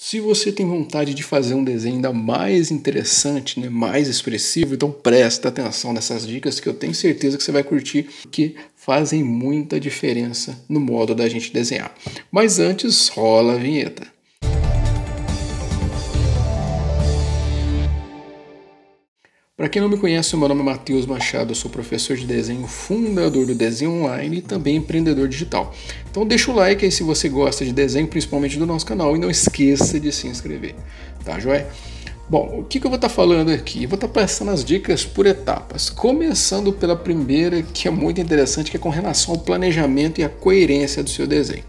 Se você tem vontade de fazer um desenho ainda mais interessante, né, mais expressivo, então presta atenção nessas dicas que eu tenho certeza que você vai curtir, que fazem muita diferença no modo da gente desenhar. Mas antes, rola a vinheta. Para quem não me conhece, o meu nome é Matheus Machado, eu sou professor de desenho, fundador do Desenho Online e também empreendedor digital. Então deixa o like aí se você gosta de desenho, principalmente do nosso canal, e não esqueça de se inscrever, tá joia? Bom, o que eu vou estar falando aqui? Eu vou estar passando as dicas por etapas, começando pela primeira, que é muito interessante, que é com relação ao planejamento e a coerência do seu desenho.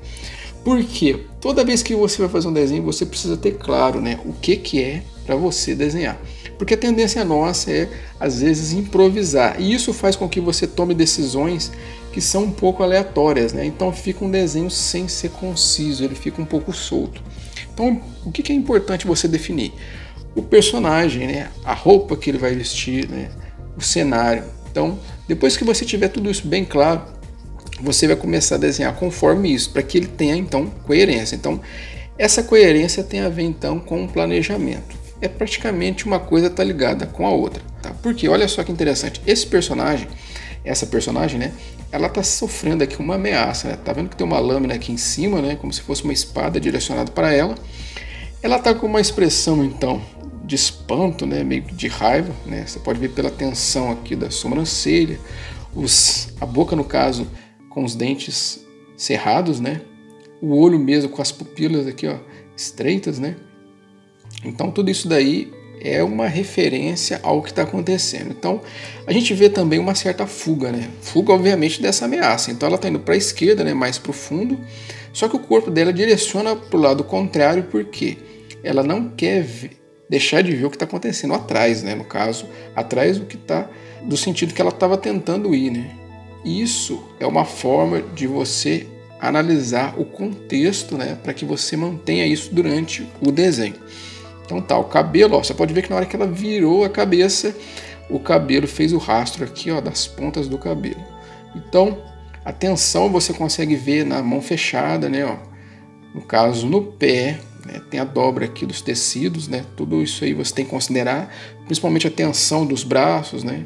Porque toda vez que você vai fazer um desenho, você precisa ter claro, né, o que é para você desenhar. Porque a tendência nossa é, às vezes, improvisar. E isso faz com que você tome decisões que são um pouco aleatórias, né? Então fica um desenho sem ser conciso, ele fica um pouco solto. Então, o que é importante você definir? O personagem, né? A roupa que ele vai vestir, né? O cenário. Então, depois que você tiver tudo isso bem claro, você vai começar a desenhar conforme isso, para que ele tenha, então, coerência. Então, essa coerência tem a ver, então, com o planejamento. É praticamente uma coisa tá ligada com a outra, tá? Porque olha só que interessante, essa personagem, né? Ela tá sofrendo aqui uma ameaça, né? Tá vendo que tem uma lâmina aqui em cima, né? Como se fosse uma espada direcionada para ela. Ela tá com uma expressão, então, de espanto, né? Meio que de raiva, né? Você pode ver pela tensão aqui da sobrancelha, a boca, no caso, com os dentes cerrados, né? O olho mesmo com as pupilas aqui, ó, estreitas, né? Então tudo isso daí é uma referência ao que está acontecendo. Então a gente vê também uma certa fuga, né? Fuga obviamente dessa ameaça. Então ela está indo para a esquerda, né? Mais para o fundo. Só que o corpo dela direciona para o lado contrário porque ela não quer deixar de ver o que está acontecendo atrás, né? No caso, atrás do que está do sentido que ela estava tentando ir, né? Isso é uma forma de você analisar o contexto, né? Para que você mantenha isso durante o desenho. Então tá, o cabelo, ó, você pode ver que na hora que ela virou a cabeça, o cabelo fez o rastro aqui, ó, das pontas do cabelo. Então, a tensão você consegue ver na mão fechada, né, ó. No caso, no pé, né, tem a dobra aqui dos tecidos, né, tudo isso aí você tem que considerar, principalmente a tensão dos braços, né.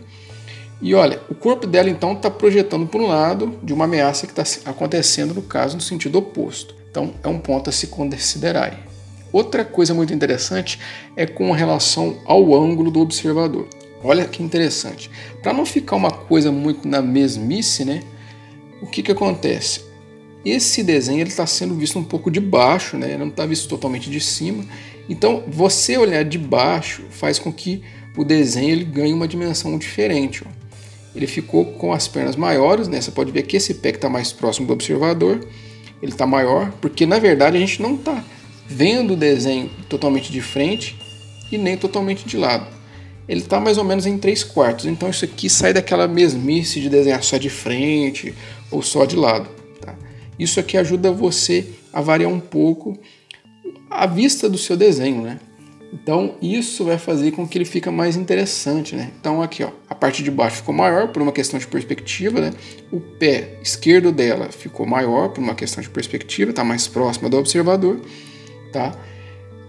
E olha, o corpo dela então está projetando para um lado de uma ameaça que está acontecendo, no caso, no sentido oposto. Então, é um ponto a se considerar aí. Outra coisa muito interessante é com relação ao ângulo do observador. Olha que interessante. Para não ficar uma coisa muito na mesmice, né? O que acontece? Esse desenho está sendo visto um pouco de baixo, né? Ele não está visto totalmente de cima. Então, você olhar de baixo faz com que o desenho ele ganhe uma dimensão diferente. Ó. Ele ficou com as pernas maiores, né? Você pode ver que esse pé que está mais próximo do observador, ele está maior, porque na verdade a gente não está vendo o desenho totalmente de frente e nem totalmente de lado. Ele está mais ou menos em 3/4, então isso aqui sai daquela mesmice de desenhar só de frente ou só de lado. Tá? Isso aqui ajuda você a variar um pouco a vista do seu desenho, né? Então isso vai fazer com que ele fique mais interessante, né? Então aqui, ó, a parte de baixo ficou maior por uma questão de perspectiva, né? O pé esquerdo dela ficou maior por uma questão de perspectiva, está mais próxima do observador. Tá?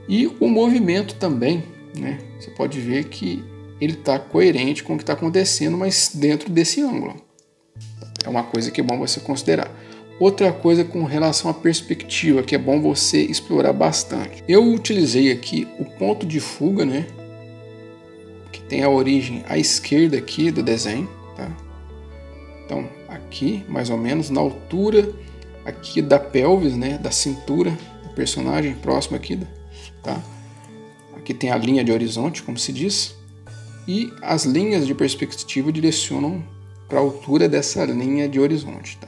E o movimento também, né? Você pode ver que ele está coerente com o que está acontecendo, mas dentro desse ângulo. É uma coisa que é bom você considerar. Outra coisa com relação à perspectiva, que é bom você explorar bastante. Eu utilizei aqui o ponto de fuga, né? Que tem a origem à esquerda aqui do desenho. Tá? Então, aqui, mais ou menos, na altura aqui da pelvis, né? Da cintura. Personagem próximo aqui, tá? Aqui tem a linha de horizonte, como se diz, e as linhas de perspectiva direcionam para a altura dessa linha de horizonte, tá?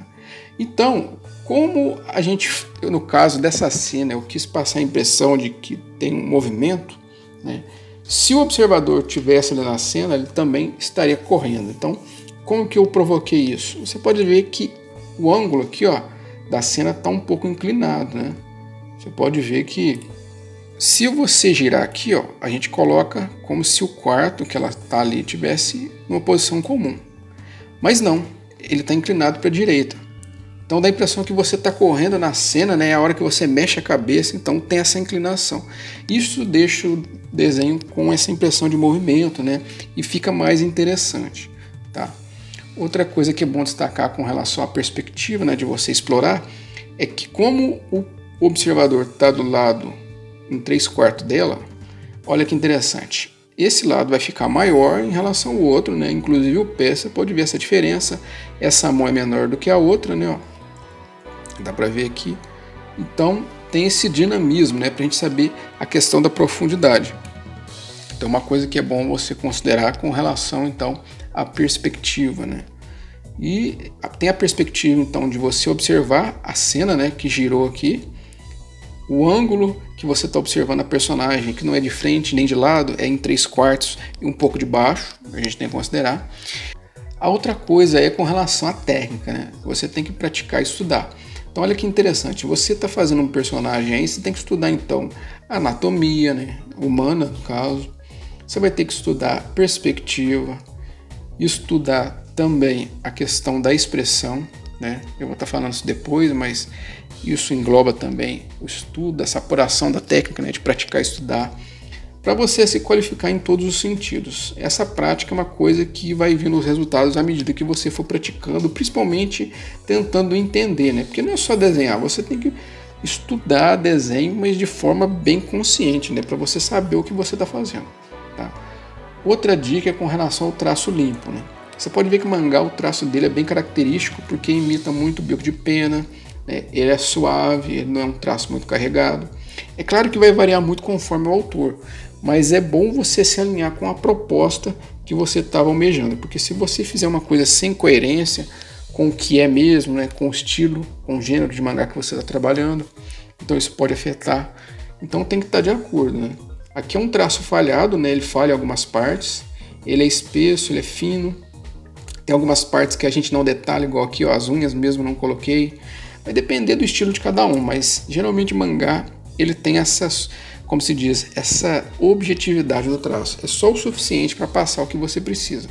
Então, como a gente, no caso dessa cena, eu quis passar a impressão de que tem um movimento, né? Se o observador tivesse ali na cena, ele também estaria correndo. Então, como que eu provoquei isso? Você pode ver que o ângulo aqui, ó, da cena está um pouco inclinado, né? Você pode ver que se você girar aqui, ó, a gente coloca como se o quarto que ela está ali tivesse numa posição comum. Mas não, ele está inclinado para a direita. Então dá a impressão que você está correndo na cena, né? A hora que você mexe a cabeça, então tem essa inclinação. Isso deixa o desenho com essa impressão de movimento, né? E fica mais interessante, tá? Outra coisa que é bom destacar com relação à perspectiva, né, de você explorar, é que como o observador está do lado em 3/4 dela, olha que interessante. Esse lado vai ficar maior em relação ao outro, né? Inclusive o pé, você pode ver essa diferença. Essa mão é menor do que a outra, né? Ó, dá para ver aqui. Então tem esse dinamismo, né? Para a gente saber a questão da profundidade. Então uma coisa que é bom você considerar com relação então à perspectiva, né? E tem a perspectiva então de você observar a cena, né? Que girou aqui. O ângulo que você está observando a personagem, que não é de frente nem de lado, é em 3/4 e um pouco de baixo, a gente tem que considerar. A outra coisa é com relação à técnica, né? Você tem que praticar e estudar. Então olha que interessante, você está fazendo um personagem aí, você tem que estudar então a anatomia, né? Humana no caso. Você vai ter que estudar perspectiva, estudar também a questão da expressão, né? Eu vou estar falando isso depois, mas isso engloba também o estudo, essa apuração da técnica, né, de praticar e estudar, para você se qualificar em todos os sentidos. Essa prática é uma coisa que vai vindo os resultados à medida que você for praticando, principalmente tentando entender, né? Porque não é só desenhar, você tem que estudar desenho, mas de forma bem consciente, né, para você saber o que você está fazendo, tá? Outra dica é com relação ao traço limpo, né? Você pode ver que o mangá, o traço dele é bem característico, porque imita muito o bico de pena. Ele é suave, ele não é um traço muito carregado. É claro que vai variar muito conforme o autor, mas é bom você se alinhar com a proposta que você estava almejando, porque se você fizer uma coisa sem coerência com o que é mesmo, né, com o estilo, com o gênero de mangá que você está trabalhando, então isso pode afetar. Então tem que estar de acordo, né? Aqui é um traço falhado, né? Ele falha em algumas partes, ele é espesso, ele é fino, tem algumas partes que a gente não detalha, igual aqui, ó, as unhas mesmo não coloquei. Vai depender do estilo de cada um, mas geralmente mangá ele tem essas, como se diz, essa objetividade do traço. É só o suficiente para passar o que você precisa,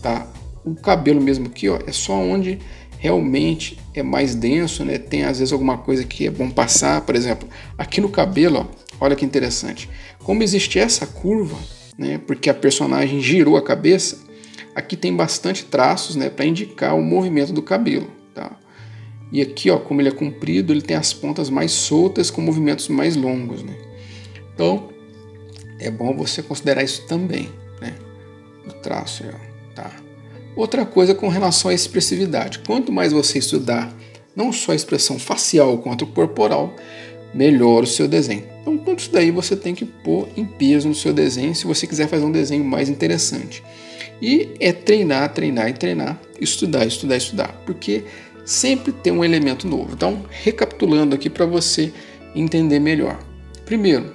tá? O cabelo mesmo aqui, ó, é só onde realmente é mais denso, né? Tem às vezes alguma coisa que é bom passar, por exemplo, aqui no cabelo, ó, olha que interessante. Como existe essa curva, né? Porque a personagem girou a cabeça, aqui tem bastante traços, né? Para indicar o movimento do cabelo, tá? E aqui, ó, como ele é comprido, ele tem as pontas mais soltas com movimentos mais longos, né? Então, é bom você considerar isso também, né? O traço, ó, tá? Outra coisa com relação à expressividade. Quanto mais você estudar, não só a expressão facial quanto corporal, melhor o seu desenho. Então, tudo isso daí você tem que pôr em peso no seu desenho, se você quiser fazer um desenho mais interessante. E é treinar, treinar e treinar, estudar, estudar, estudar, porque sempre tem um elemento novo. Então, recapitulando aqui para você entender melhor. Primeiro,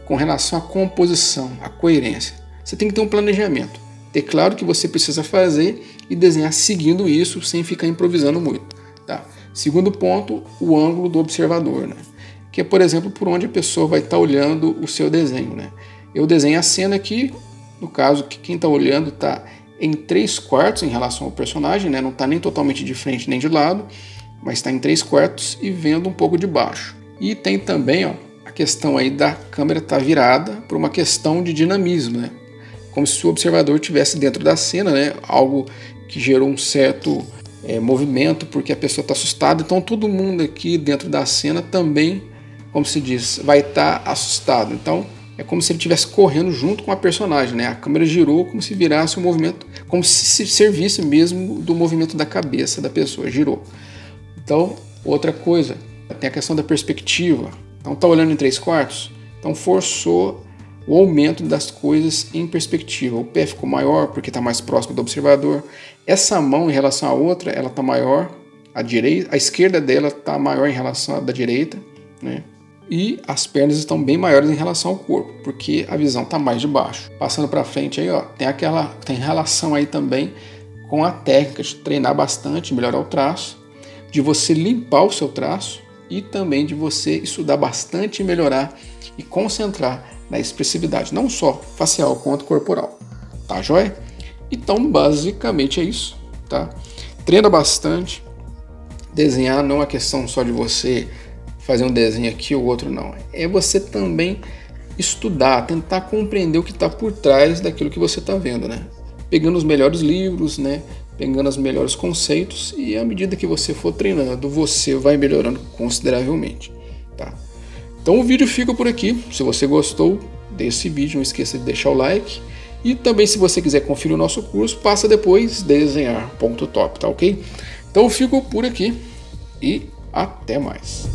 com relação à composição, à coerência, você tem que ter um planejamento. Ter claro o que você precisa fazer e desenhar seguindo isso, sem ficar improvisando muito, tá? Segundo ponto, o ângulo do observador, né? Que é, por exemplo, por onde a pessoa vai estar olhando o seu desenho, né? Eu desenho a cena aqui, no caso, que quem está olhando está em 3/4 em relação ao personagem, né? Não está nem totalmente de frente nem de lado, mas está em 3/4 e vendo um pouco de baixo. E tem também, ó, a questão aí da câmera estar virada por uma questão de dinamismo, né? Como se o observador estivesse dentro da cena, né? Algo que gerou um certo movimento porque a pessoa está assustada. Então todo mundo aqui dentro da cena também, como se diz, vai estar assustado. Então é como se ele estivesse correndo junto com a personagem, né? A câmera girou como se virasse um movimento, como se servisse mesmo do movimento da cabeça da pessoa, girou. Então, outra coisa, tem a questão da perspectiva. Então tá olhando em 3/4, então forçou o aumento das coisas em perspectiva. O pé ficou maior porque está mais próximo do observador. Essa mão em relação à outra, ela está maior. A esquerda dela está maior em relação à da direita, né? E as pernas estão bem maiores em relação ao corpo, porque a visão está mais de baixo. Passando para frente aí, ó, tem relação aí também com a técnica de treinar bastante, melhorar o traço, de você limpar o seu traço e também de você estudar bastante e melhorar e concentrar na expressividade, não só facial quanto corporal. Tá joia? Então, basicamente é isso, tá? Treina bastante, Desenhar não é questão só de você fazer um desenho aqui ou outro, não. É você também estudar, tentar compreender o que está por trás daquilo que você está vendo, né? Pegando os melhores livros, né? Pegando os melhores conceitos, e à medida que você for treinando, você vai melhorando consideravelmente, tá? Então o vídeo fica por aqui. Se você gostou desse vídeo, não esqueça de deixar o like. E também, se você quiser conferir o nosso curso, passa depois desenhar.top, tá ok? Então eu fico por aqui e até mais.